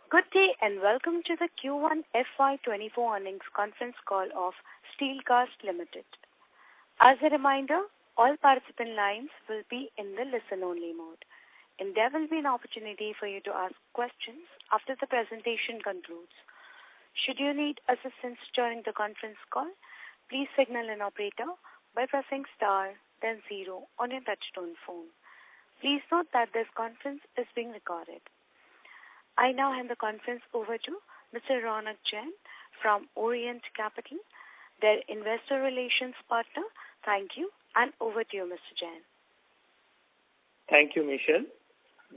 Good day and welcome to the Q1 FY2024 earnings conference call of Steelcast Limited. As a reminder, all participant lines will be in the listen-only mode, and there will be an opportunity for you to ask questions after the presentation concludes. Should you need assistance during the conference call, please signal an operator by pressing star, then 0 on your touchtone phone. Please note that this conference is being recorded. I now hand the conference over to Mr. Ronak Jain from Orient Capital, their investor relations partner. Thank you, and over to you, Mr. Jain. Thank you, Michelle.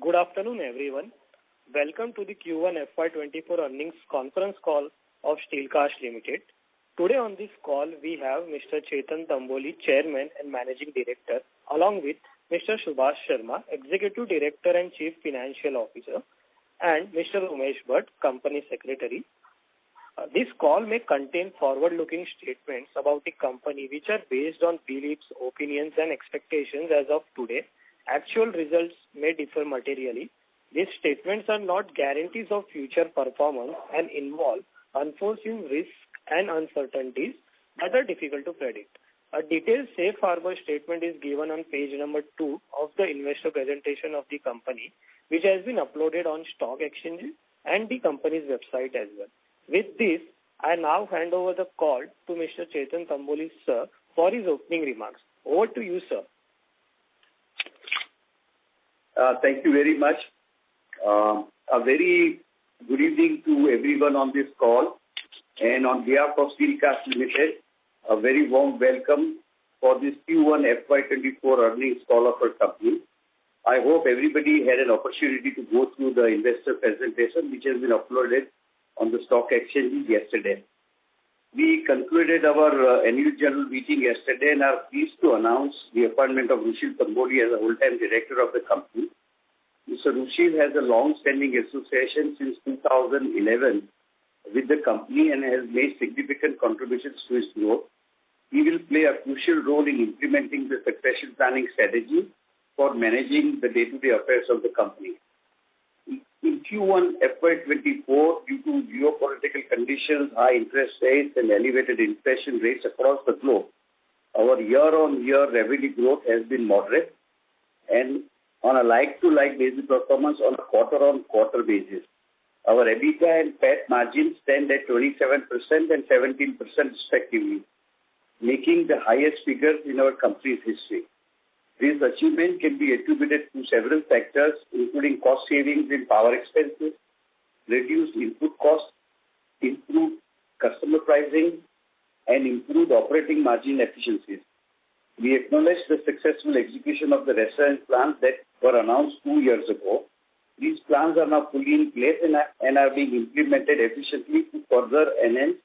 Good afternoon, everyone. Welcome to the Q1 FY24 earnings conference call of Steelcast Limited. Today on this call, we have Mr. Chetan Tamboli, Chairman and Managing Director, along with Mr. Subhash Sharma, Executive Director and Chief Financial Officer, and Mr. Umesh Bhatt, Company Secretary. This call may contain forward-looking statements about the company which are based on beliefs, opinions, and expectations as of today. Actual results may differ materially. These statements are not guarantees of future performance and involve unforeseen risks and uncertainties that are difficult to predict. A detailed safe harbor statement is given on page number 2 of the investor presentation of the company, which has been uploaded on stock exchanges and the company's website as well. With this, I now hand over the call to Mr. Chetan Tamboli, sir, for his opening remarks. Over to you, sir. Thank you very much. A very good evening to everyone on this call. And on behalf of Steelcast Limited, a very warm welcome for this Q1 FY24 earnings call of our company. I hope everybody had an opportunity to go through the investor presentation which has been uploaded on the stock exchange yesterday. We concluded our annual general meeting yesterday and are pleased to announce the appointment of Rushil Tamboli as a whole-time director of the company. Mr. Rushil has a long-standing association since 2011 with the company and has made significant contributions to its growth. He will play a crucial role in implementing the succession planning strategy for managing the day-to-day affairs of the company. In Q1 FY24, due to geopolitical conditions, high interest rates, and elevated inflation rates across the globe, our year-on-year revenue growth has been moderate, and on a like-to-like basis performance on a quarter-on-quarter basis. Our EBITDA and PAT margins stand at 27% and 17% respectively, making the highest figures in our company's history. This achievement can be attributed to several factors, including cost savings in power expenses, reduced input costs, improved customer pricing, and improved operating margin efficiencies. We acknowledge the successful execution of the restaurant plans that were announced 2 years ago. These plans are now fully in place and are being implemented efficiently to further enhance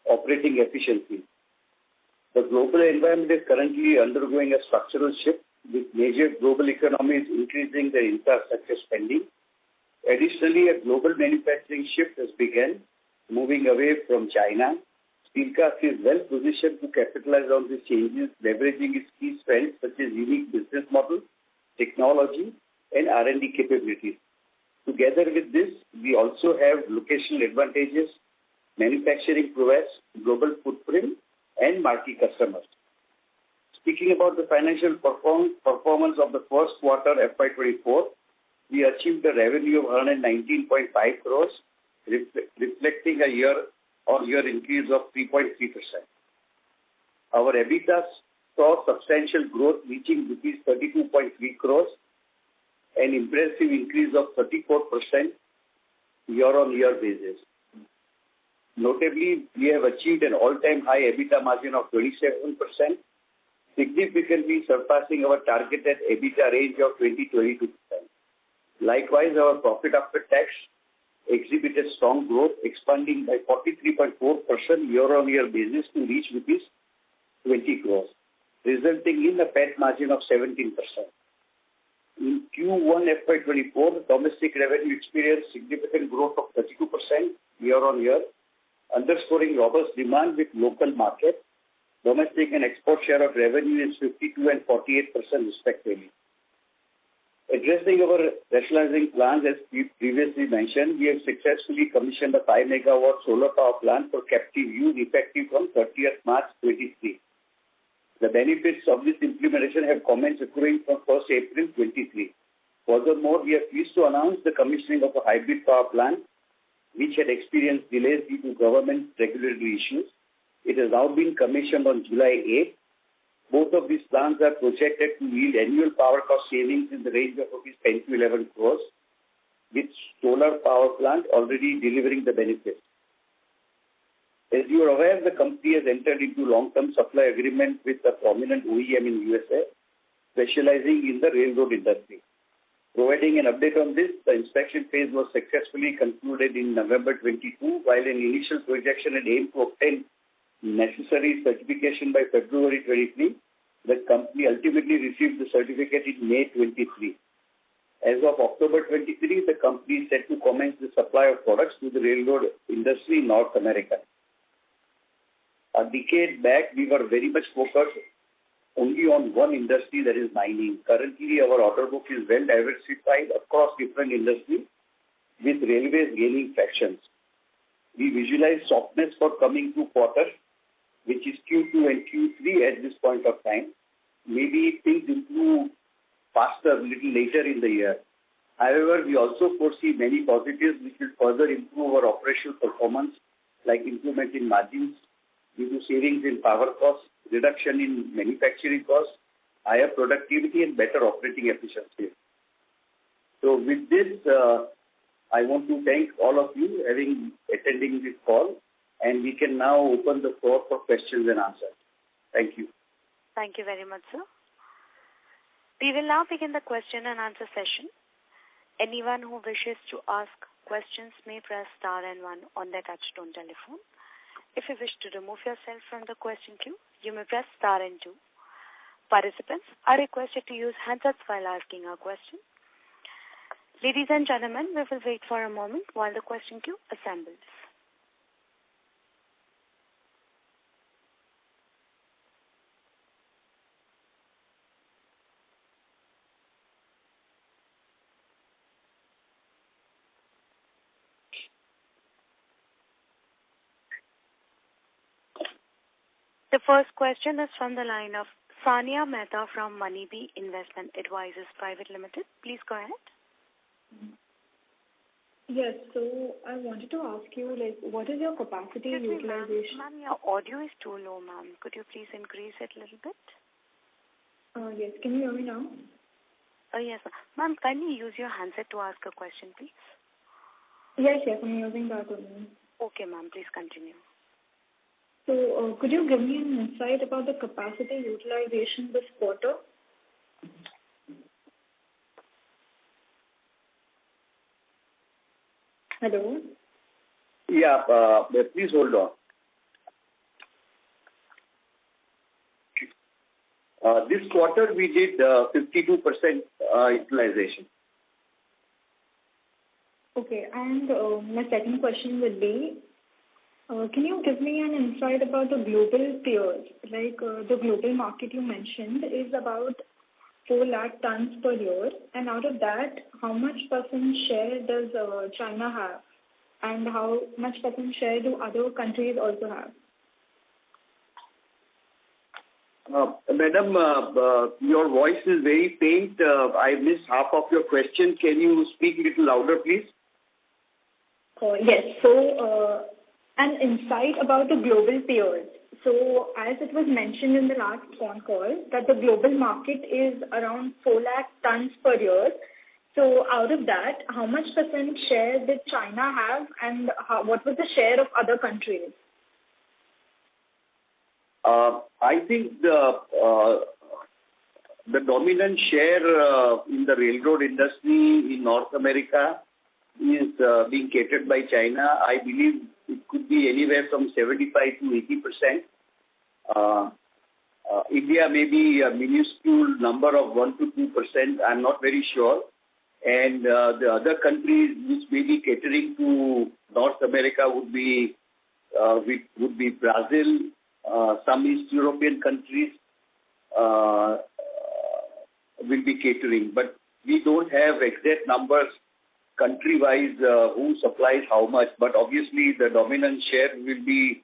operating efficiency. The global environment is currently undergoing a structural shift, with major global economies increasing their infrastructure spending. Additionally, a global manufacturing shift has begun, moving away from China. Steelcast is well positioned to capitalize on these changes, leveraging its key strengths such as unique business model, technology, and R&D capabilities. Together with this, we also have locational advantages, manufacturing prowess, global footprint, and marquee customers. Speaking about the financial performance of the first quarter FY24, we achieved a revenue of 119.5 crores, reflecting a year-on-year increase of 3.3%. Our EBITDA saw substantial growth, reaching rupees 32.3 crores, an impressive increase of 34% year-on-year basis. Notably, we have achieved an all-time high EBITDA margin of 27%, significantly surpassing our targeted EBITDA range of 20-22%. Likewise, our profit after tax exhibited strong growth, expanding by 43.4% year-on-year basis to reach rupees 20 crores, resulting in a PAT margin of 17%. In Q1 FY24, domestic revenue experienced significant growth of 32% year-on-year, underscoring robust demand with local market. Domestic and export share of revenue is 52% and 48% respectively. Addressing our rationalizing plans, as we previously mentioned, we have successfully commissioned a 5 megawatt solar power plant for captive use effective from 30th March 23. The benefits of this implementation have commenced accruing from 1st April 23. Furthermore, we are pleased to announce the commissioning of a hybrid power plant which had experienced delays due to government regulatory issues. It has now been commissioned on July 8th. Both of these plants are projected to yield annual power cost savings in the range of 10 to 11 crores, with solar power plant already delivering the benefits. As you are aware, the company has entered into long-term supply agreement with a prominent OEM in USA, specializing in the railroad industry. Providing an update on this, the inspection phase was successfully concluded in November 22, while an initial projection had aimed to obtain necessary certification by February 23. The company ultimately received the certificate in May 23. As of October 23, the company is set to commence the supply of products to the railroad industry in North America. A decade back, we were very much focused only on one industry, that is mining. Currently, our order book is well diversified across different industries, with railways gaining fractions. We visualize softness for coming 2 quarters, which is Q2 and Q3 at this point of time. Maybe things improve faster a little later in the year. However, we also foresee many positives which will further improve our operational performance, like improvement in margins due to savings in power costs, reduction in manufacturing costs, higher productivity, and better operating efficiency. So with this, I want to thank all of you attending this call, and we can now open the floor for questions and answers. Thank you. Thank you very much, sir. We will now begin the question and answer session. Anyone who wishes to ask questions may press star and 1 on their touchtone telephone. If you wish to remove yourself from the question queue, you may press star and 2. Participants are requested to use handsets while asking a question. Ladies and gentlemen, we will wait for a moment while the question queue assembles. The first question is from the line of Sania Mehta from Moneybee Investment Advisors Private Limited. Please go ahead. Yes, so I wanted to ask you, what is your capacity utilization? Ma'am, your audio is too low, ma'am. Could you please increase it a little bit? Yes, can you hear me now? Yes, ma'am. Kindly use your handset to ask a question, please. Yes, I'm using that only. Okay, ma'am. Please continue. So, could you give me an insight about the capacity utilization this quarter? Hello? Yeah, please hold on. This quarter we did 52% utilization. Okay, and my second question would be, can you give me an insight about the global peers? The global market you mentioned is about 4 lakh tons per year, and out of that, how much percent share does China have, and how much percent share do other countries also have? Madam, your voice is very faint. I missed half of your question. Can you speak a little louder, please? Yes. So, an insight about the global peers. So, as it was mentioned in the last phone call, that the global market is around 4 lakh tons per year. So, out of that, how much percent share did China have, and what was the share of other countries? I think the dominant share in the railroad industry in North America is being catered by China. I believe it could be anywhere from 75 to 80%. India may be a minuscule number of 1 to 2%. I'm not very sure. And the other countries which may be catering to North America would be Brazil, some East European countries will be catering. But we don't have exact numbers country-wise who supplies how much, but obviously the dominant share will be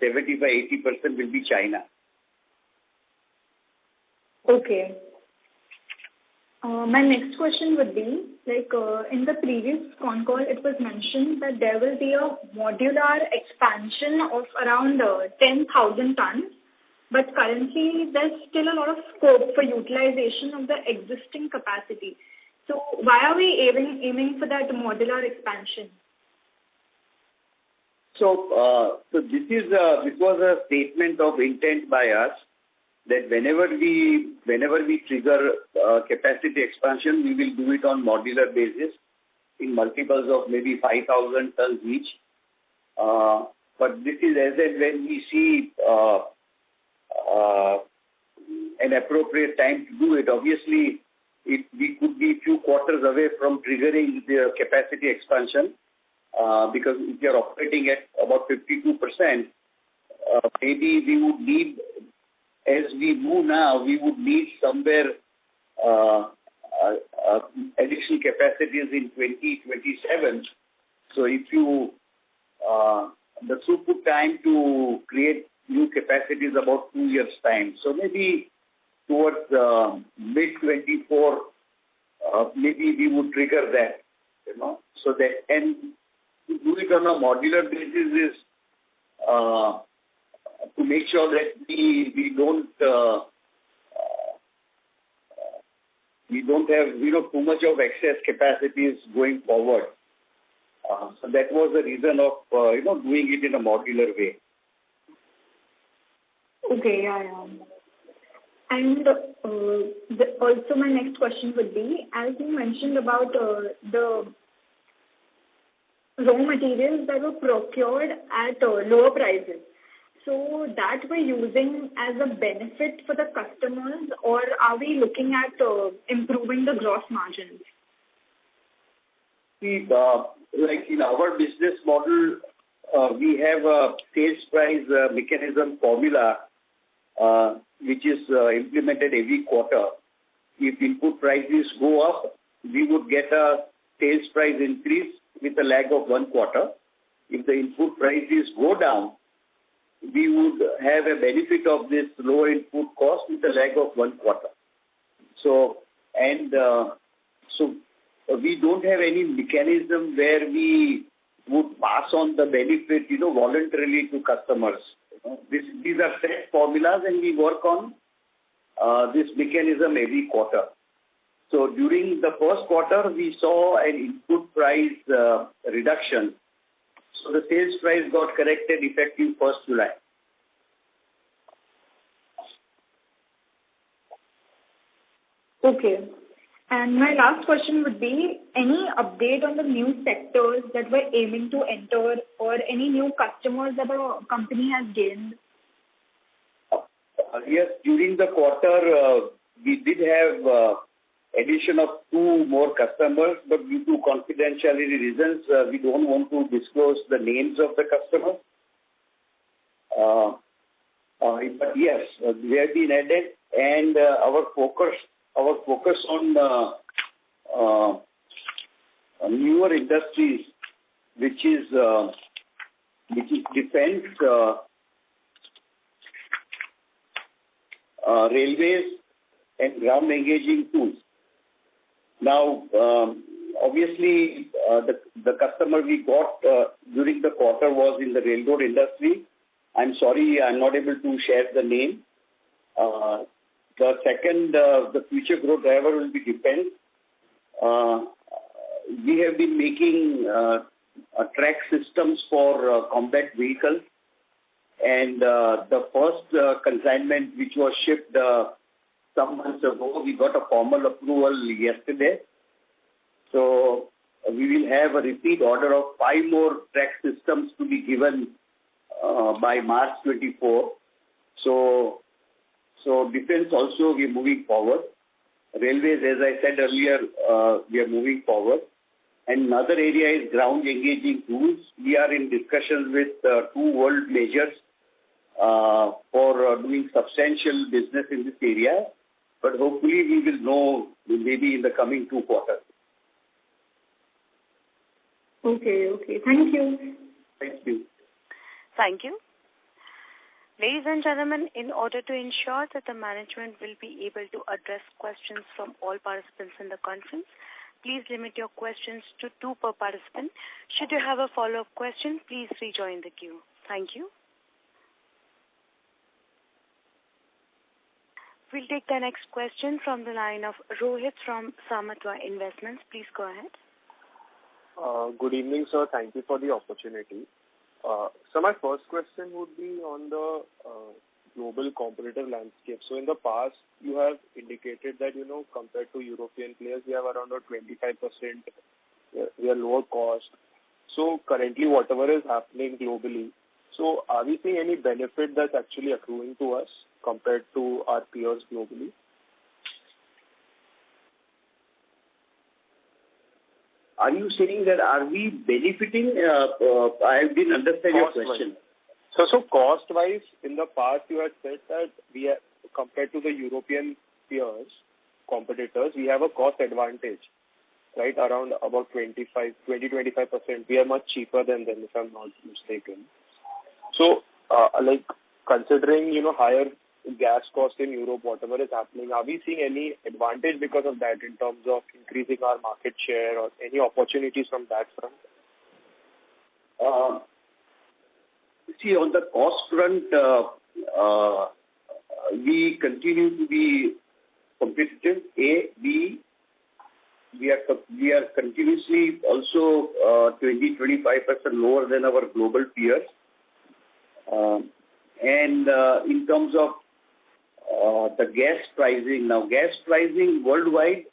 75-80% will be China. Okay. My next question would be, in the previous Concall, it was mentioned that there will be a modular expansion of around 10,000 tons, but currently there's still a lot of scope for utilization of the existing capacity. So why are we aiming for that modular expansion? So this was a statement of intent by us, that whenever we trigger capacity expansion, we will do it on modular basis in multiples of maybe 5,000 tons each. But this is as and when we see an appropriate time to do it. Obviously, we could be a few quarters away from triggering the capacity expansion because if you are operating at about 52%, maybe we would need, as we move now, we would need somewhere additional capacities in 2027. So if you, the throughput time to create new capacity is about 2 years' time. So maybe towards mid-24, maybe we would trigger that, So that, and to do it on a modular basis is to make sure that we don't have too much of excess capacities going forward. So that was the reason of doing it in a modular way. Okay, yeah. And also my next question would be, as you mentioned about the raw materials that were procured at lower prices. So that we're using as a benefit for the customers, or are we looking at improving the gross margins? See, like in our business model, we have a sales price mechanism formula which is implemented every quarter. If input prices go up, we would get a sales price increase with a lag of 1 quarter. If the input prices go down, we would have a benefit of this lower input cost with a lag of 1 quarter. So we don't have any mechanism where we would pass on the benefit, voluntarily to customers. These are set formulas, and we work on this mechanism every quarter. So during the first quarter, we saw an input price reduction. So the sales price got corrected effective 1st July. Okay. And my last question would be, any update on the new sectors that we're aiming to enter, or any new customers that our company has gained? Yes, during the quarter, we did have addition of 2 more customers, but due to confidentiality reasons, we don't want to disclose the names of the customers. But yes, they have been added, and our focus on newer industries, which is defense, railways, and ground engaging tools. Now, obviously, the customer we got during the quarter was in the railroad industry. I'm sorry, I'm not able to share the name. The second, the future growth driver will be defense. We have been making track systems for combat vehicles, and the first consignment which was shipped some months ago, we got a formal approval yesterday. So we will have a repeat order of 5 more track systems to be given by March 24. So defense also we are moving forward. Railways, as I said earlier, we are moving forward. And another area is ground engaging tools. We are in discussions with 2 world majors for doing substantial business in this area. but hopefully we will know maybe in the coming 2 quarters. Okay. Thank you. Thank you. Thank you. Ladies and gentlemen, in order to ensure that the management will be able to address questions from all participants in the conference, please limit your questions to 2 per participant. Should you have a follow-up question, please rejoin the queue. Thank you. We'll take the next question from the line of Rohit from Samatwa Investments. Please go ahead. Good evening, sir. Thank you for the opportunity. So my first question would be on the global competitive landscape. So in the past, you have indicated that, compared to European players, we have around 25%, we are lower cost. So currently, whatever is happening globally, so are we seeing any benefit that's actually accruing to us compared to our peers globally? Are you saying that are we benefiting? I didn't understand your question. So cost-wise, in the past, you had said that we are, compared to the European peers, competitors, we have a cost advantage, right? Around about 20-25%. We are much cheaper than them, if I'm not mistaken. So, considering, higher gas cost in Europe, whatever is happening, are we seeing any advantage because of that in terms of increasing our market share or any opportunities from that front? See, on the cost front, we continue to be competitive. B, we are continuously also 20-25% lower than our global peers. And in terms of the gas pricing, now gas pricing worldwide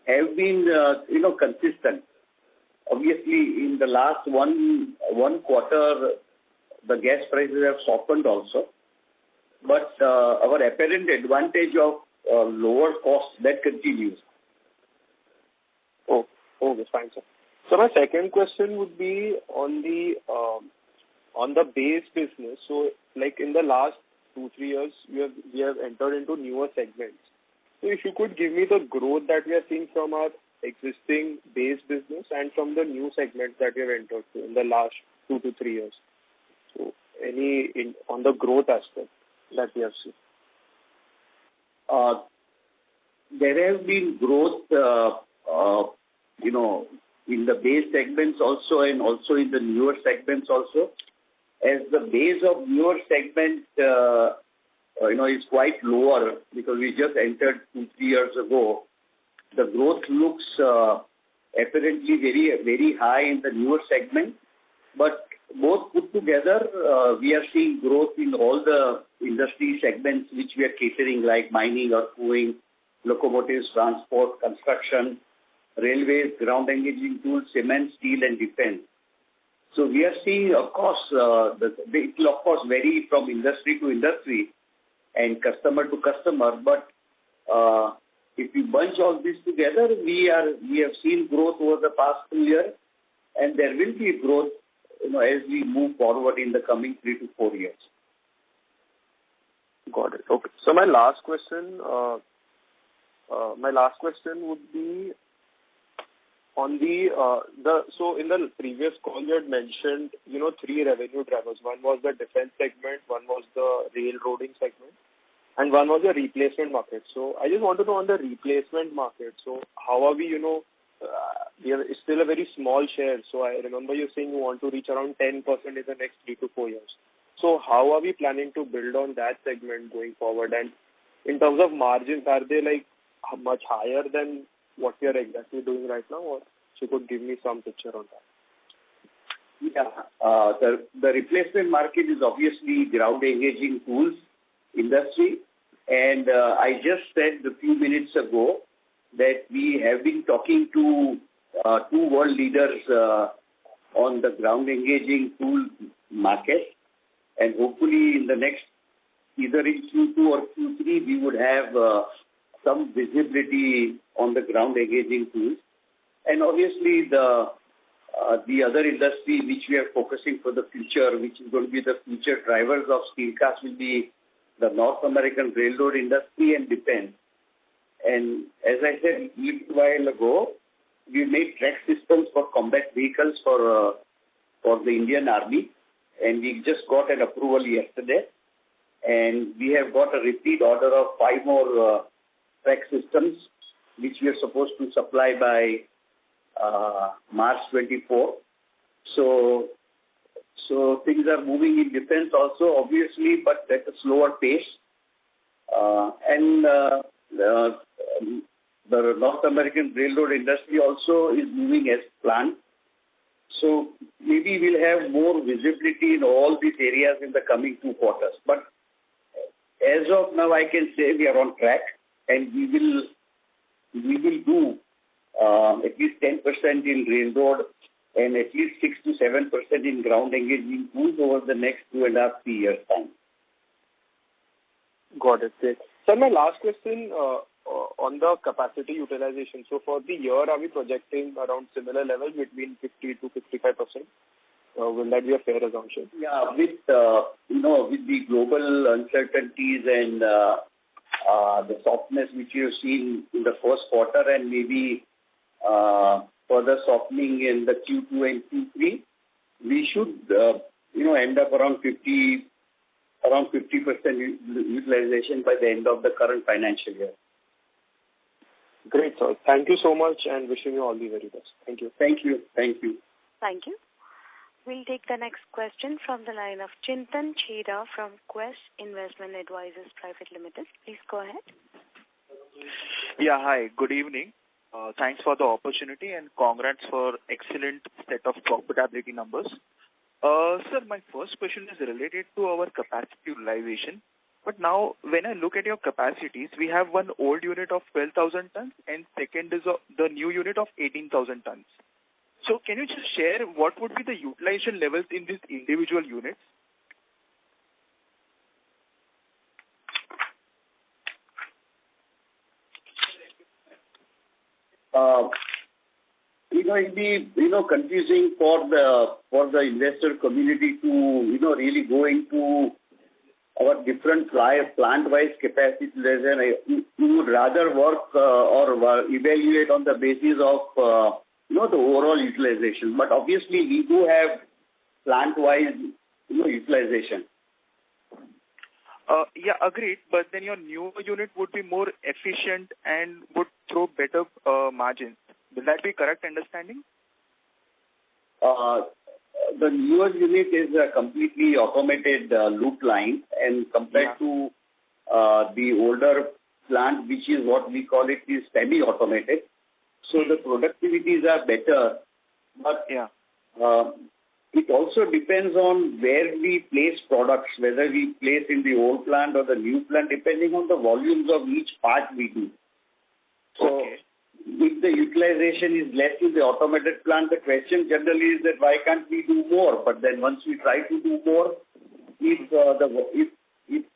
have been consistent. Obviously, in the last one quarter, the gas prices have softened also. But our apparent advantage of lower cost, that continues. Oh, okay, fine, sir. So my second question would be on the base business. So, like in the last 2-3 years, we have entered into newer segments. So if you could give me the growth that we are seeing from our existing base business and from the new segments that we have entered in the last 2 to 3 years. So on the growth aspect that we have seen. There has been growth, in the base segments also and also in the newer segments also. As the base of newer segment, is quite lower because we just entered 2-3 years ago. The growth looks apparently very, very high in the newer segment. But both put together, we are seeing growth in all the industry segments which we are catering, like mining, earthmoving, locomotives, transport, construction, railways, ground engaging tools, cement, steel, and defense. So we are seeing, of course, it will of course vary from industry to industry and customer to customer. But if you bunch all this together, we have seen growth over the past 2 years, and there will be growth, as we move forward in the coming 3 to 4 years. Got it. Okay. So my last question would be on so in the previous call you had mentioned, 3 revenue drivers. One was the defense segment, one was the railroading segment, and one was the replacement market. So I just want to know on the replacement market. So how are we, we are still a very small share. So I remember you saying you want to reach around 10% in the next 3 to 4 years. So how are we planning to build on that segment going forward? And in terms of margins, are they like much higher than what we are exactly doing right now? Or if you could give me some picture on that. Yeah. The replacement market is obviously ground engaging tools industry. And I just said a few minutes ago that we have been talking to 2 world leaders on the ground engaging tool market. And hopefully in the next, either in Q2 or Q3, we would have some visibility on the ground engaging tools. And obviously the other industry which we are focusing for the future, which is going to be the future drivers of Steelcast, will be the North American railroad industry and defense. And as I said a little while ago, we made track systems for combat vehicles for the Indian Army, and we just got an approval yesterday. And we have got a repeat order of 5 more track systems, which we are supposed to supply by March 24. So things are moving in defense also, obviously, but at a slower pace. And the North American railroad industry also is moving as planned. So maybe we'll have more visibility in all these areas in the coming 2 quarters. But as of now, I can say we are on track, and we will do at least 10% in railroad and at least 6 to 7% in ground engaging tools over the next 2.5-3 years' time. Got it. Great. Sir, my last question on the capacity utilization. So for the year, are we projecting around similar levels between 50 to 55%? Will that be a fair assumption? Yeah, with with the global uncertainties and the softness which you have seen in the first quarter, and maybe further softening in the Q2 and Q3, we should end up around 50% utilization by the end of the current financial year. Great, sir. Thank you so much, and wishing you all the very best. Thank you. Thank you. Thank you. Thank you. We'll take the next question from the line of Chintan Chheda from Quest Investment Advisors Private Limited. Please go ahead. Yeah, hi. Good evening. Thanks for the opportunity and congrats for excellent set of profitability numbers. Sir, my first question is related to our capacity utilization. But now, when I look at your capacities, we have one old unit of 12,000 tons and second is the new unit of 18,000 tons. So can you just share what would be the utilization levels in these individual units? It'll be confusing for the investor community to really go into our different plant-wise capacity. You would rather work or evaluate on the basis of the overall utilization. But obviously, we do have plant-wise utilization. Yeah, agreed. But then your new unit would be more efficient and would throw better margins. Will that be correct understanding? The newer unit is a completely automated loop line, and compared to the older plant, which is what we call it, is semi-automated. So the productivities are better, but it also depends on where we place products, whether we place in the old plant or the new plant, depending on the volumes of each part we do. So if the utilization is less in the automated plant, the question generally is that why can't we do more? But then once we try to do more, if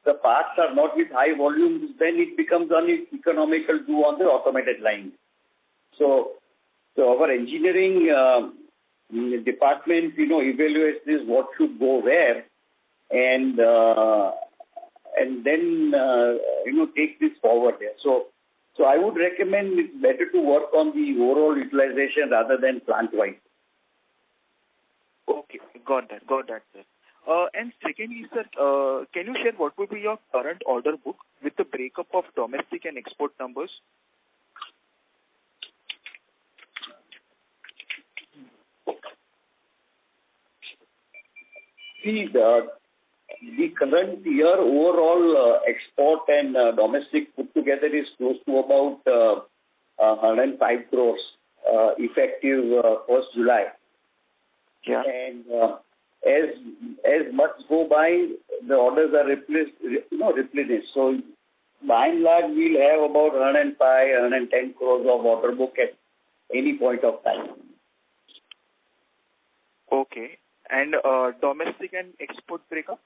the parts are not with high volumes, then it becomes uneconomical to do on the automated line. So our engineering department, evaluates this, what should go where, and then take this forward there. So I would recommend it's better to work on the overall utilization rather than plant-wise. Okay, got that, sir. And secondly, sir, can you share what would be your current order book with the breakup of domestic and export numbers? See, the current year overall export and domestic put together is close to about 105 crores effective 1st July. Yeah. And as months go by, the orders are replenished. So by and large, we'll have about 105, 110 crores of order book at any point of time. Okay. And domestic and export breakup?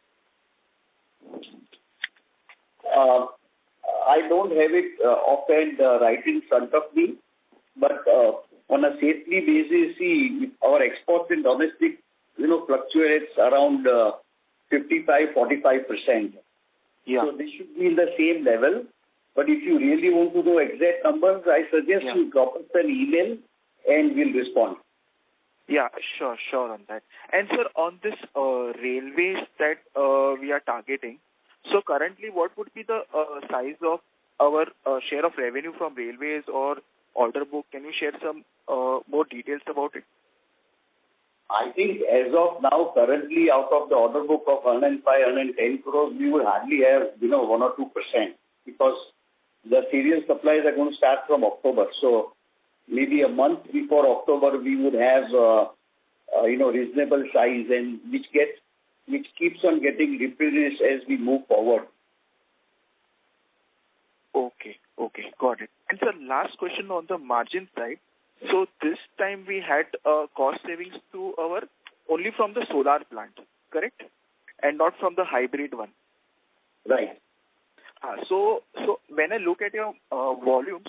I don't have it offhand right in front of me, but on a safety basis, see, our exports in domestic, fluctuates around 55-45%. Yeah. So they should be in the same level. But if you really want to know exact numbers, I suggest you drop us an email and we'll respond. Yeah, sure on that. And sir, on this railways that we are targeting, so currently what would be the size of our share of revenue from railways or order book? Can you share some more details about it? I think as of now, currently out of the order book of 105, 110 crores, we would hardly have, 1 or 2% because the serial supplies are going to start from October. So maybe a month before October, we would have, reasonable size and which keeps on getting replenished as we move forward. Okay, got it. And sir, last question on the margin side. So this time we had cost savings to only from the solar plant, correct? And not from the hybrid one. Right. So when I look at your volumes,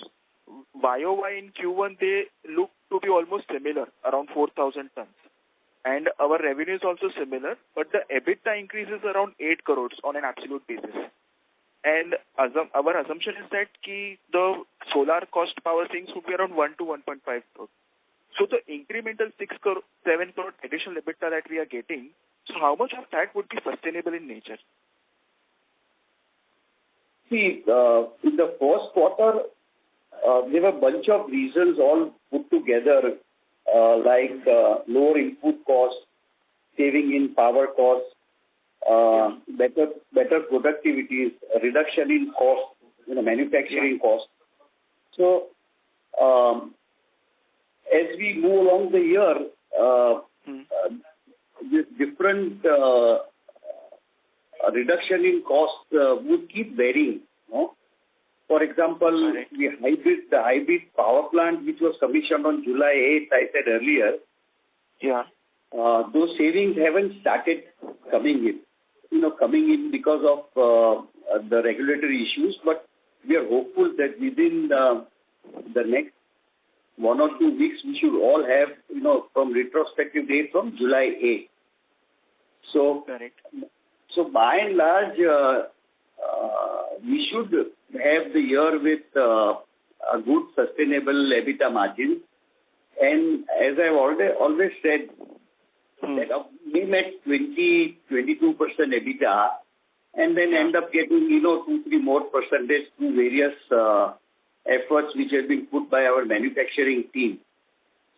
YOY in Q1, they look to be almost similar, around 4,000 tons. And our revenue is also similar, but the EBITDA increases around 8 crores on an absolute basis. And our assumption is that the solar cost power things would be around 1 to 1.5 crores. So the incremental 7 crore additional EBITDA that we are getting, so how much of that would be sustainable in nature? See, in the first quarter, there were a bunch of reasons all put together, like lower input costs, saving in power costs, better productivities, reduction in cost, manufacturing costs. So, as we move along the year, this different reduction in cost would keep varying. No? For example, the hybrid power plant, which was commissioned on July 8th, I said earlier, those savings haven't started coming in because of the regulatory issues, but we are hopeful that within the next 1 or 2 weeks, we should all have, from retrospective date from July 8th. So by and large, we should have the year with a good sustainable EBITDA margin. And as I've always said, that we met 22% EBITDA and then end up getting, 2-3 more percentage through various efforts which have been put by our manufacturing team.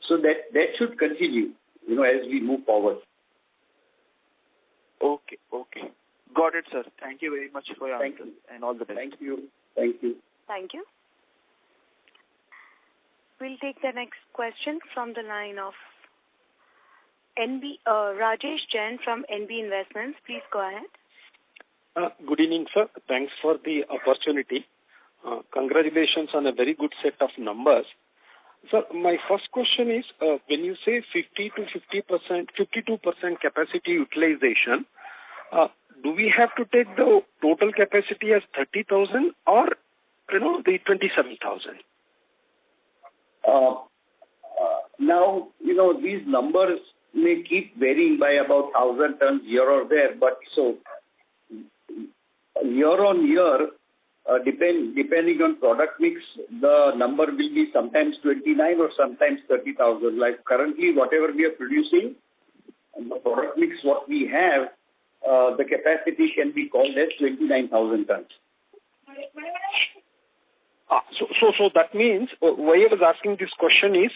So that should continue, as we move forward. Okay. Got it, sir. Thank you very much for your answers and all the best. Thank you. Thank you. We'll take the next question from the line of Rajesh Jain from NB Investments. Please go ahead. Good evening, sir. Thanks for the opportunity. Congratulations on a very good set of numbers. Sir, my first question is, when you say 52% capacity utilization, do we have to take the total capacity as 30,000 or, the 27,000? Now, these numbers may keep varying by about 1,000 tons here or there, but so year on year, depending on product mix, the number will be sometimes 29 or sometimes 30,000. Like currently, whatever we are producing, and the product mix what we have, the capacity can be called as 29,000 tons. So that means why I was asking this question is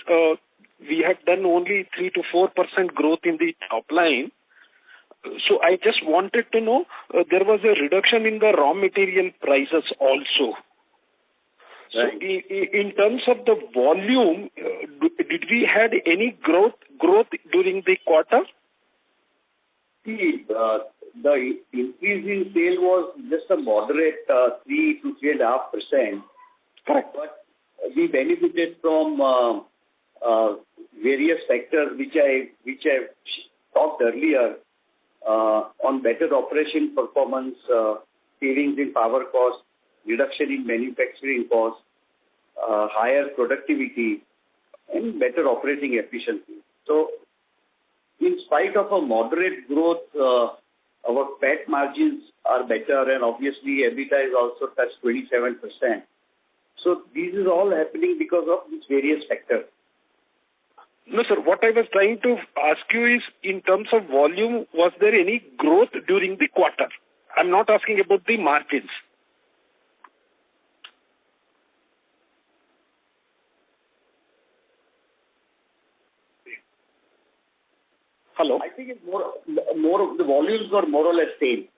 we had done only 3 to 4% growth in the top line. So I just wanted to know there was a reduction in the raw material prices also. Right. So in terms of the volume, did we had any growth during the quarter? See, the increase in sale was just a moderate 3 to 3.5%. Correct. But we benefited from various sectors which I talked earlier on better operation performance, savings in power costs, reduction in manufacturing costs, higher productivity, and better operating efficiency. So, in spite of a moderate growth, our PAT margins are better, and obviously EBITDA is also touched 27%. So this is all happening because of these various factors. No, sir. What I was trying to ask you is, in terms of volume, was there any growth during the quarter? I'm not asking about the margins. Hello? I think it's more of the volumes are more or less same.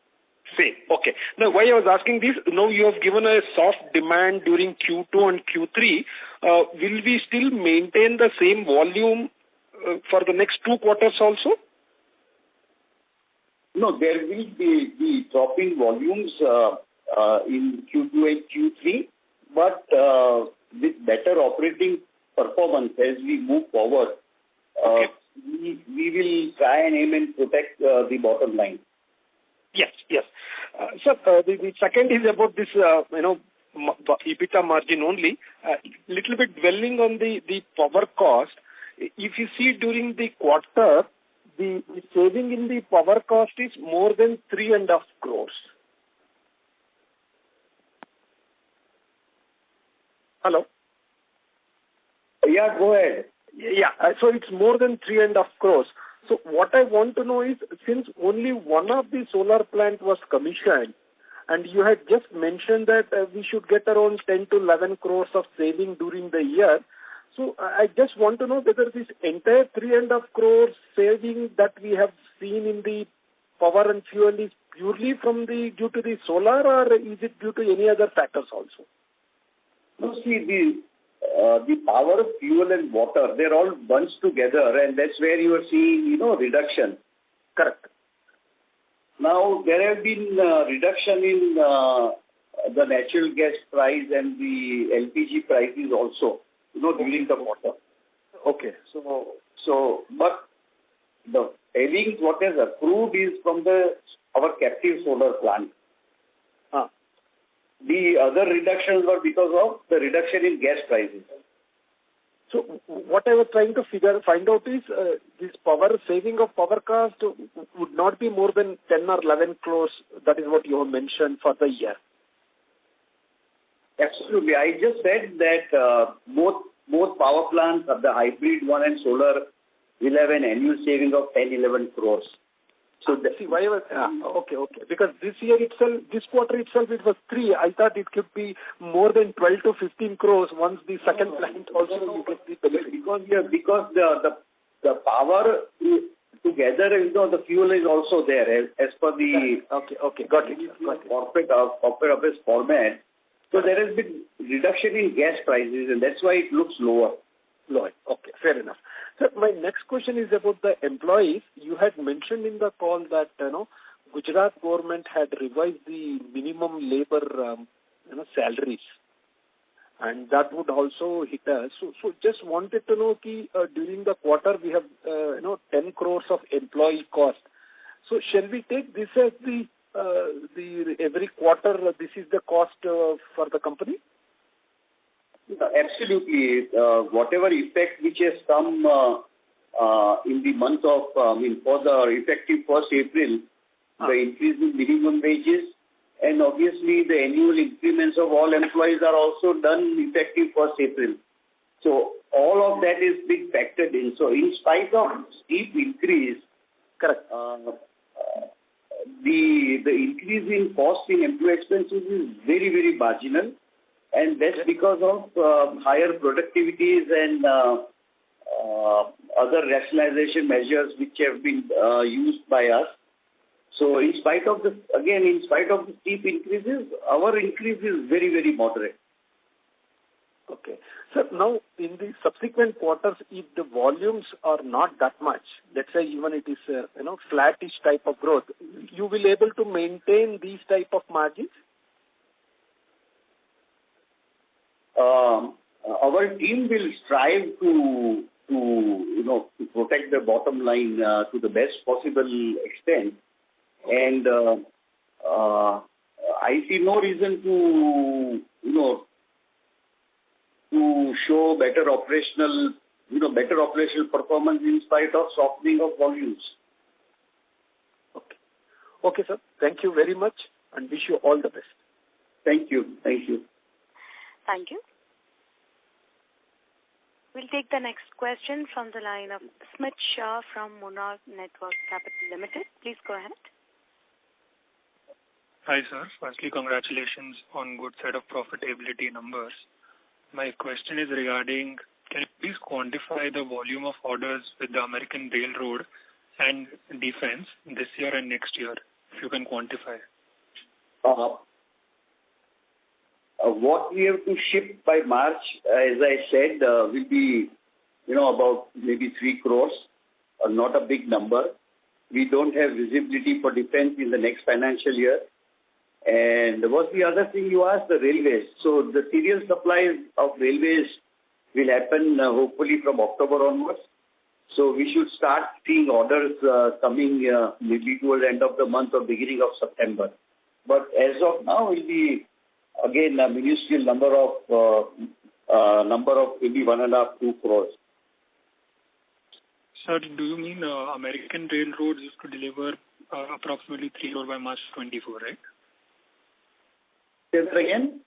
Same. Okay. Now, why I was asking this, now you have given a soft demand during Q2 and Q3. Will we still maintain the same volume for the next 2 quarters also? No, there will be the dropping volumes in Q2 and Q3, but with better operating performance as we move forward, we will try and aim and protect the bottom line. Yes. Sir, the second is about this, EBITDA margin only. Little bit dwelling on the power cost. If you see during the quarter, the saving in the power cost is more than 3.5 crores. Hello? Yeah, go ahead. Yeah, so it's more than 3.5 crores. So what I want to know is, since only one of the solar plant was commissioned, and you had just mentioned that we should get around 10 to 11 crores of saving during the year. So I just want to know whether this entire 3.5 crores saving that we have seen in the power and fuel is purely due to the solar, or is it due to any other factors also? No, see, the power, fuel and water, they're all bunched together, and that's where you are seeing, reduction. Correct. Now, there have been reduction in the natural gas price and the LPG prices also, during the quarter. Okay. So, but the savings what has accrued is from our captive solar plant. The other reductions were because of the reduction in gas prices. So what I was trying to find out is this power saving of power cost would not be more than 10 or 11 crores. That is what you have mentioned for the year. Absolutely. I just said that both power plants, the hybrid one and solar, will have an annual saving of 10-11 crores. So see why I was okay. Because this quarter itself, it was 3. I thought it could be more than 12 to 15 crores once the second plant also you get the benefit. Because the power together, the fuel is also there as per the got it. Corporate office format. So there has been reduction in gas prices, and that's why it looks lower. Okay, fair enough. Sir, my next question is about the employees. You had mentioned in the call that Gujarat government had revised the minimum labor salaries, and that would also hit us. So just wanted to know during the quarter we have 10 crores of employee cost. So shall we take this as the every quarter this is the cost for the company? Absolutely. Whatever effect which has come in the month of, for the effective 1st April, the increase in minimum wages, and obviously the annual increments of all employees are also done effective 1st April. So all of that is being factored in. So in spite of steep increase, correct. The increase in cost in employee expenses is very, very marginal. And that's because of higher productivities and other rationalization measures which have been used by us. So in spite of the steep increases, our increase is very, very moderate. Okay. So now in the subsequent quarters, if the volumes are not that much, let's say even it is flattish type of growth, you will able to maintain these type of margins? Our team will strive to protect the bottom line to the best possible extent, and I see no reason to show better operational performance in spite of softening of volumes. Okay, sir. Thank you very much. and wish you all the best. Thank you. Thank you. Thank you. We'll take the next question from the line of Smith Shah from Monarch Network Capital Limited. Please go ahead. Hi, sir. Firstly, congratulations on good set of profitability numbers. My question is regarding, can you please quantify the volume of orders with the American Railroad and Defense this year and next year, if you can quantify? What we have to ship by March, as I said, will be, about maybe 3 crores, not a big number. We don't have visibility for defense in the next financial year. And what's the other thing you asked? The railways. So the serial supply of railways will happen hopefully from October onwards. So we should start seeing orders coming maybe towards the end of the month or beginning of September. But as of now, it will be again a minuscule number of maybe 1.5-2 crores. Sir, do you mean American Railroads used to deliver approximately 3 crore by March 24, right? Say that again?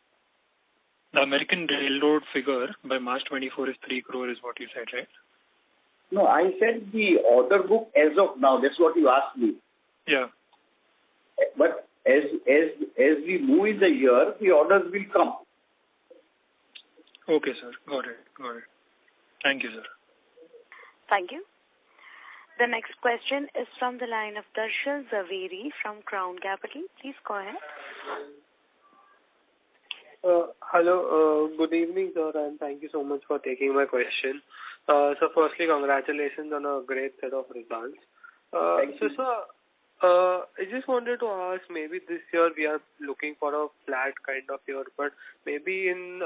The American Railroad figure by March 24 is 3 crore is what you said, right? No, I said the order book as of now. That's what you asked me. Yeah. But as we move in the year, the orders will come. Okay, sir. Got it. Thank you, sir. Thank you. The next question is from the line of Darshil Zaveri from Crown Capital. Please go ahead. Hello, good evening, sir, and thank you so much for taking my question. So firstly, congratulations on a great set of results. Thank you. So, sir, I just wanted to ask, maybe this year we are looking for a flat kind of year, but maybe in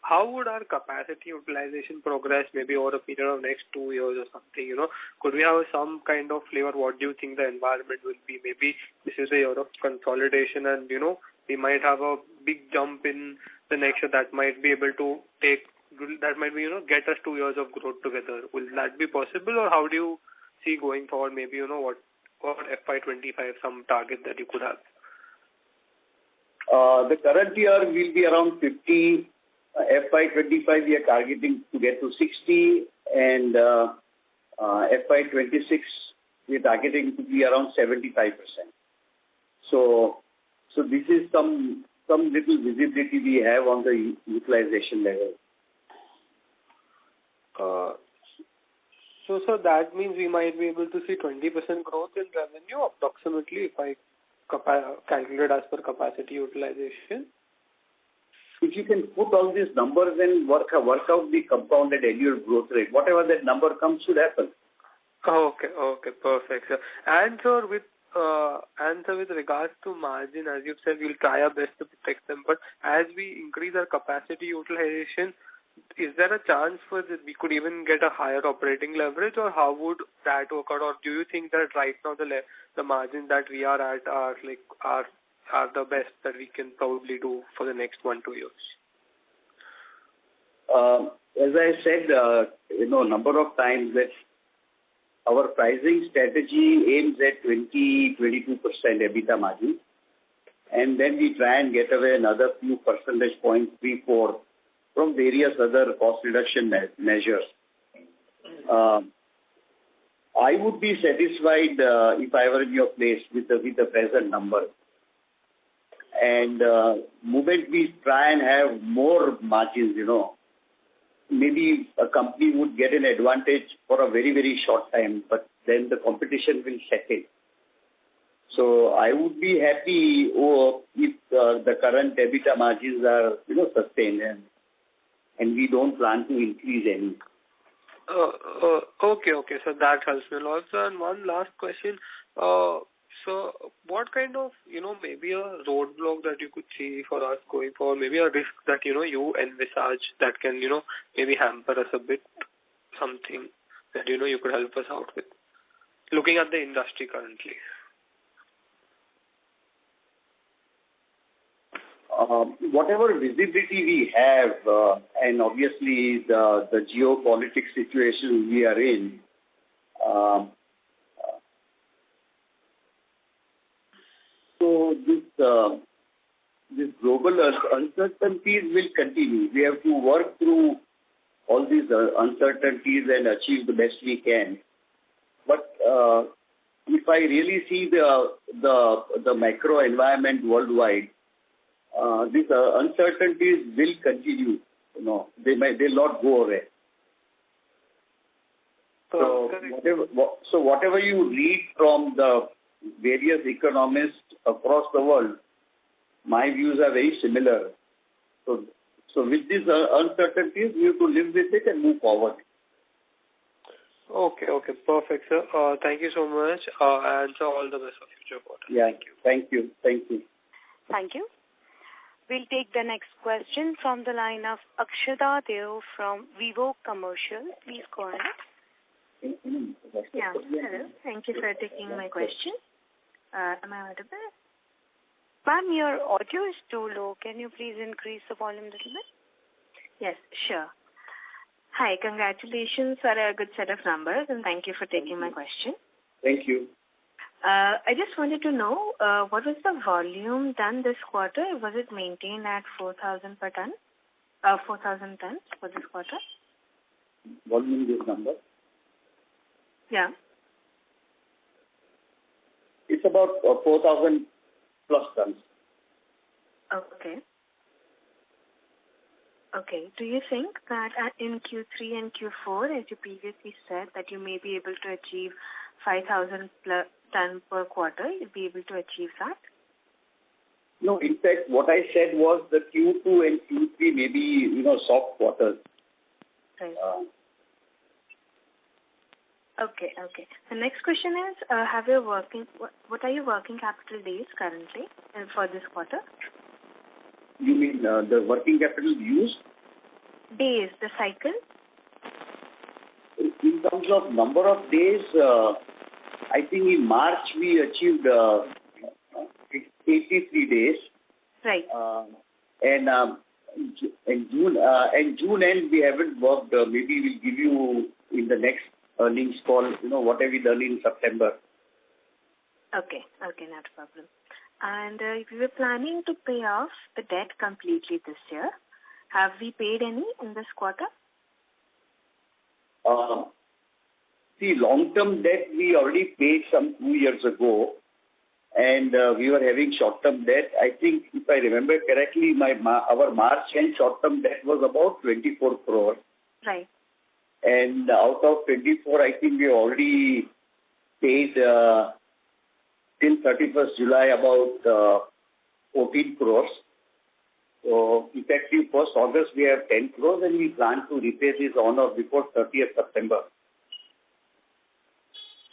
how would our capacity utilization progress maybe over a period of next 2 years or something, Could we have some kind of flavor? What do you think the environment will be? Maybe this is a year of consolidation and, we might have a big jump in the next year that might be able to get us 2 years of growth together. Will that be possible, or how do you see going forward? Maybe, what FY25, some target that you could have? The current year will be around 50. FY25 we are targeting to get to 60, and FY26 we are targeting to be around 75%. So this is some little visibility we have on the utilization level. So that means we might be able to see 20% growth in revenue approximately if I calculate as per capacity utilization. If you can put all these numbers and work out the compounded annual growth rate, whatever that number comes should happen. Okay, perfect, sir. And sir, with regards to margin, as you said, we'll try our best to protect them. But as we increase our capacity utilization, is there a chance for that we could even get a higher operating leverage, or how would that work out? Or do you think that right now the margins that we are at are the best that we can probably do for the next 1-2 years? As I said, number of times that our pricing strategy aims at 20-22% EBITDA margin, and then we try and get away another few percentage points, 3-4, from various other cost reduction measures. I would be satisfied if I were in your place with the present number. And moment we try and have more margins, maybe a company would get an advantage for a very, very short time, but then the competition will set in. So I would be happy if the current EBITDA margins are, sustained and we don't plan to increase any. Okay. So that helps me a lot. So, and one last question. So what kind of, maybe a roadblock that you could see for us going forward, maybe a risk that, you envisage that can, maybe hamper us a bit, something that, you could help us out with, looking at the industry currently? Whatever visibility we have, and obviously the geopolitics situation we are in, so this global uncertainties will continue. We have to work through all these uncertainties and achieve the best we can. But if I really see the macro environment worldwide, these uncertainties will continue. They'll not go away. So whatever you read from the various economists across the world, my views are very similar. So with these uncertainties, we have to live with it and move forward. Okay, perfect, sir. Thank you so much, and so all the best for future quarter. Yeah, thank you. Thank you. We'll take the next question from the line of Akshada Deo from Vivo Commercial. Please go ahead. Yeah, hello. Thank you for taking my question. Am I audible? Ma'am, your audio is too low. Can you please increase the volume a little bit? Yes, sure. Hi, congratulations for a good set of numbers, and thank you for taking my question. Thank you. I just wanted to know, what was the volume done this quarter? Was it maintained at 4,000 per ton? 4,000 tons for this quarter? Volume this number? Yeah. It's about 4,000 plus tons. Okay. Do you think that in Q3 and Q4, as you previously said, that you may be able to achieve 5,000 ton per quarter? You'll be able to achieve that? No, in fact, what I said was the Q2 and Q3 may be, soft quarters. Right. Okay. The next question is, what are your working capital days currently for this quarter? You mean the working capital used? Days, the cycle? In terms of number of days, I think in March we achieved 83 days. Right. And June end we haven't worked. Maybe we'll give you in the next earnings call, what have we done in September. Okay, not a problem. And if we were planning to pay off the debt completely this year, have we paid any in this quarter? See, long-term debt we already paid some 2 years ago, and we were having short-term debt. I think, if I remember correctly, our March end short-term debt was about 24 crores. Right. And out of 24, I think we already paid till 31st July about 14 crores. So effective 1st August we have 10 crores and we plan to repay this on or before 30th September.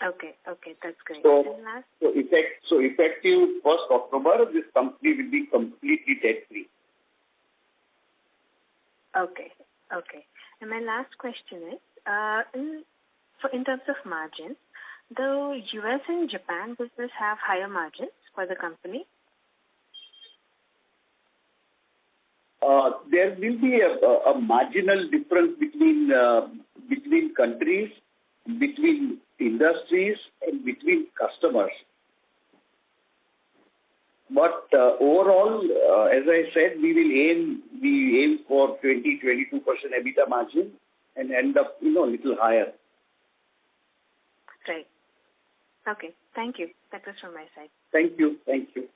Okay, that's great. So effective 1st October, this company will be completely debt-free. Okay. And my last question is, in terms of margin, the US and Japan business have higher margins for the company? There will be a marginal difference between countries, between industries, and between customers. But overall, as I said, we aim for 20-22% EBITDA margin and end up, a little higher. Right. Okay. Thank you. That was from my side. Thank you. Thank you.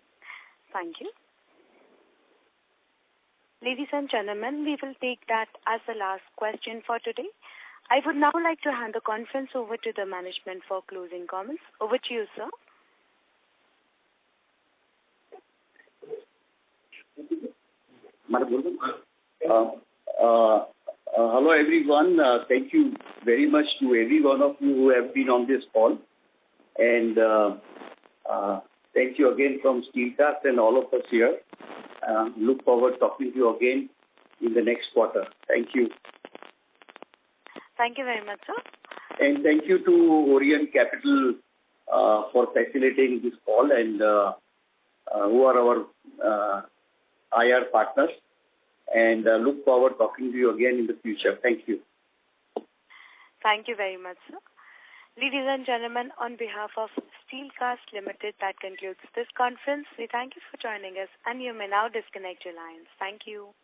Ladies and gentlemen, we will take that as the last question for today. I would now like to hand the conference over to the management for closing comments. Over to you, sir. Hello everyone. Thank you very much to every one of you who have been on this call. And thank you again from Steelcast and all of us here. Look forward to talking to you again in the next quarter. Thank you. Thank you very much, sir. And thank you to Orient Capital for facilitating this call and who are our IR partners. And look forward to talking to you again in the future. Thank you. Thank you very much, sir. Ladies and gentlemen, on behalf of Steelcast Limited, that concludes this conference. We thank you for joining us, and you may now disconnect your lines. Thank you.